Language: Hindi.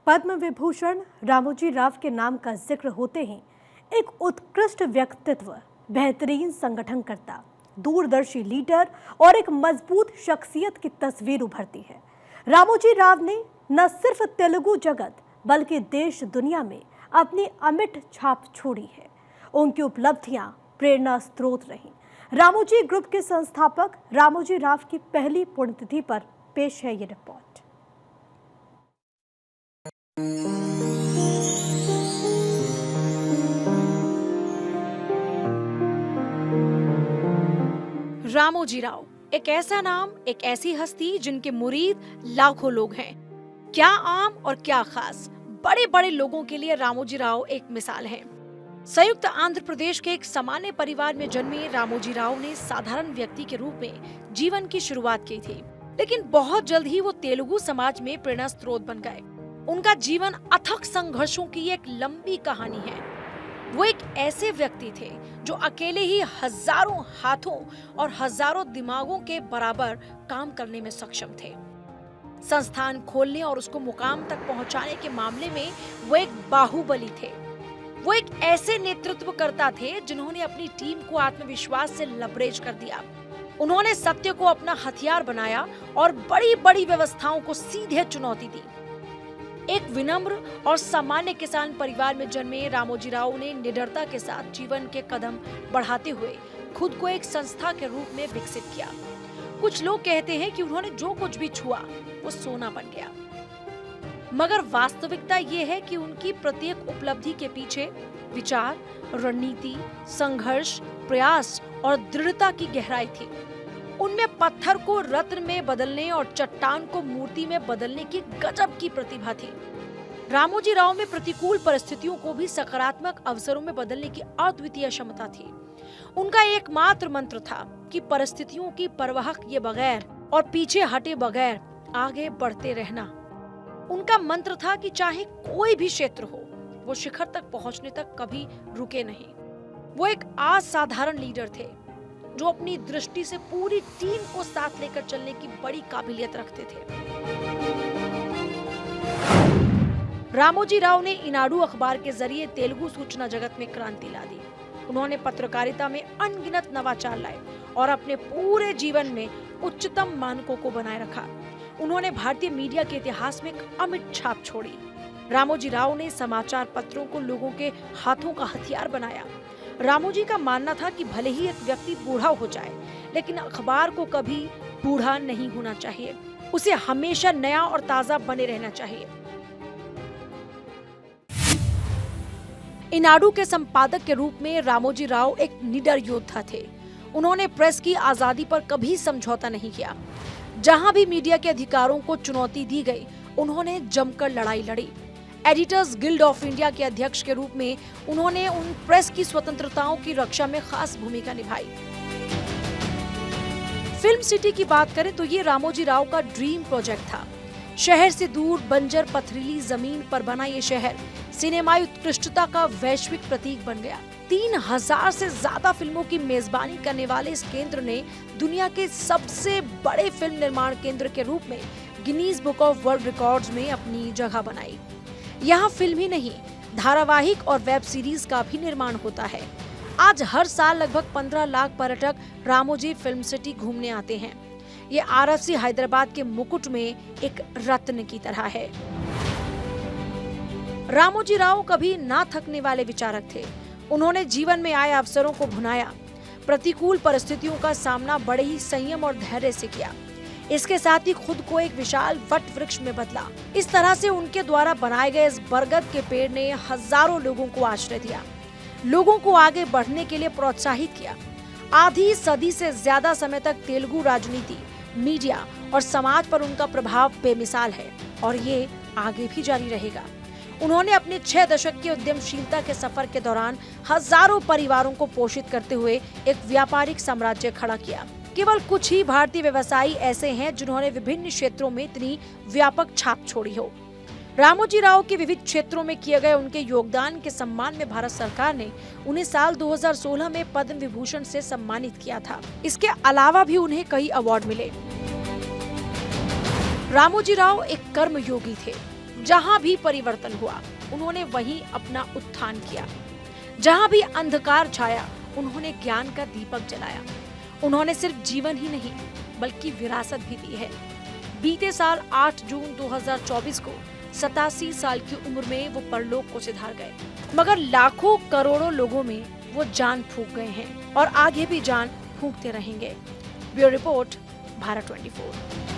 पद्म विभूषण रामोजी राव के नाम का जिक्र होते ही एक उत्कृष्ट व्यक्तित्व, बेहतरीन संगठनकर्ता, दूरदर्शी लीडर और एक मजबूत शख्सियत की तस्वीर उभरती है। रामोजी राव ने न सिर्फ तेलुगु जगत बल्कि देश दुनिया में अपनी अमिट छाप छोड़ी है। उनकी उपलब्धियां प्रेरणा स्रोत रहीं। रामोजी ग्रुप के संस्थापक रामोजी राव की पहली पुण्यतिथि पर पेश है ये रिपोर्ट। रामोजी राव एक ऐसा नाम, एक ऐसी हस्ती जिनके मुरीद लाखों लोग हैं। क्या आम और क्या खास, बड़े बड़े लोगों के लिए रामोजी राव एक मिसाल हैं। संयुक्त आंध्र प्रदेश के एक सामान्य परिवार में जन्मे रामोजी राव ने साधारण व्यक्ति के रूप में जीवन की शुरुआत की थी, लेकिन बहुत जल्द ही वो तेलुगु समाज में प्रेरणा स्रोत बन गए। उनका जीवन अथक संघर्षों की एक लंबी कहानी है। वो एक ऐसे व्यक्ति थे जो अकेले ही हजारों हाथों और हजारों दिमागों के बराबर काम करने में सक्षम थे। संस्थान खोलने और उसको मुकाम तक पहुंचाने के मामले में वो एक बाहुबली थे। वो एक ऐसे नेतृत्वकर्ता थे जिन्होंने अपनी टीम को आत्मविश्वास से लबरेज कर दिया। उन्होंने सत्य को अपना हथियार बनाया और बड़ी बड़ी व्यवस्थाओं को सीधे चुनौती दी। एक विनम्र और सामान्य किसान परिवार में जन्मे रामोजी राव ने निडरता के साथ जीवन के कदम बढ़ाते हुए खुद को एक संस्था के रूप में विकसित किया। कुछ लोग कहते हैं कि उन्होंने जो कुछ भी छुआ वो सोना बन गया, मगर वास्तविकता ये है कि उनकी प्रत्येक उपलब्धि के पीछे विचार, रणनीति, संघर्ष, प्रयास और दृढ़ता की गहराई थी। उनमें पत्थर को रत्न में बदलने और चट्टान को मूर्ति में बदलने की गजब की प्रतिभा थी। रामोजी राव में प्रतिकूल परिस्थितियों को भी सकारात्मक अवसरों में बदलने की अद्वितीय क्षमता थी। उनका एकमात्र मंत्र था कि परिस्थितियों की परवाह किए बगैर और पीछे हटे बगैर आगे बढ़ते रहना। उनका मंत्र था कि चाहे कोई भी क्षेत्र हो, वो शिखर तक पहुंचने तक कभी रुके नहीं। वो एक असाधारण लीडर थे जो अपनी दृष्टि से पूरी टीम को साथ लेकर चलने की बड़ी काबिलियत रखते थे। रामोजी राव ने ईनाडू अखबार के जरिए तेलुगु सूचना जगत में क्रांति ला दी। उन्होंने पत्रकारिता में अनगिनत नवाचार लाए और अपने पूरे जीवन में उच्चतम मानकों को बनाए रखा। उन्होंने भारतीय मीडिया के इतिहास में एक अमिट छाप छोड़ी। रामोजी राव ने समाचार पत्रों को लोगों के हाथों का हथियार बनाया। रामोजी का मानना था कि भले ही एक व्यक्ति बूढ़ा हो जाए, लेकिन अखबार को कभी बूढ़ा नहीं होना चाहिए। उसे हमेशा नया और ताजा बने रहना चाहिए। ईनाडू के संपादक के रूप में रामोजी राव एक निडर योद्धा थे। उन्होंने प्रेस की आजादी पर कभी समझौता नहीं किया। जहां भी मीडिया के अधिकारों को चुनौती दी गई, उन्होंने जमकर लड़ाई लड़ी। एडिटर्स गिल्ड ऑफ इंडिया के अध्यक्ष के रूप में उन्होंने उन प्रेस की स्वतंत्रताओं की रक्षा में खास भूमिका निभाई। फिल्म सिटी की बात करें तो ये रामोजी राव का ड्रीम प्रोजेक्ट था। शहर से दूर बंजर पथरीली जमीन पर बना ये शहर सिनेमाई उत्कृष्टता का वैश्विक प्रतीक बन गया। 3000 से ज्यादा फिल्मों की मेजबानी करने वाले इस केंद्र ने दुनिया के सबसे बड़े फिल्म निर्माण केंद्र के रूप में Guinness book of world records में अपनी जगह बनाई। यहाँ फिल्म ही नहीं, धारावाहिक और वेब सीरीज का भी निर्माण होता है। आज हर साल लगभग 15 लाख पर्यटक रामोजी फिल्म सिटी घूमने आते हैं। ये आरएफसी हैदराबाद के मुकुट में एक रत्न की तरह है। रामोजी राव कभी ना थकने वाले विचारक थे। उन्होंने जीवन में आए अवसरों को भुनाया, प्रतिकूल परिस्थितियों का सामना बड़े ही संयम और धैर्य से किया। इसके साथ ही खुद को एक विशाल वट वृक्ष में बदला। इस तरह से उनके द्वारा बनाए गए इस बरगद के पेड़ ने हजारों लोगों को आश्रय दिया, लोगों को आगे बढ़ने के लिए प्रोत्साहित किया। आधी सदी से ज्यादा समय तक तेलुगु राजनीति, मीडिया और समाज पर उनका प्रभाव बेमिसाल है और ये आगे भी जारी रहेगा। उन्होंने अपने 6 दशक की उद्यमशीलता के सफर के दौरान हजारों परिवारों को पोषित करते हुए एक व्यापारिक साम्राज्य खड़ा किया। केवल कुछ ही भारतीय व्यवसायी ऐसे हैं जिन्होंने विभिन्न क्षेत्रों में इतनी व्यापक छाप छोड़ी हो। रामोजी राव के विविध क्षेत्रों में किए गए उनके योगदान के सम्मान में भारत सरकार ने उन्हें साल 2016 में पद्म विभूषण से सम्मानित किया था। इसके अलावा भी उन्हें कई अवार्ड मिले। रामोजी राव एक कर्मयोगी थे जहां भी परिवर्तन हुआ उन्होंने वहीं अपना उत्थान किया। जहां भी अंधकार छाया उन्होंने ज्ञान का दीपक जलाया। उन्होंने सिर्फ जीवन ही नहीं बल्कि विरासत भी दी है। बीते साल 8 जून 2024 को 87 साल की उम्र में वो परलोक को सिधार गए, मगर लाखों करोड़ों लोगों में वो जान फूंक गए हैं और आगे भी जान फूंकते रहेंगे। Bureau report, Bharat 24।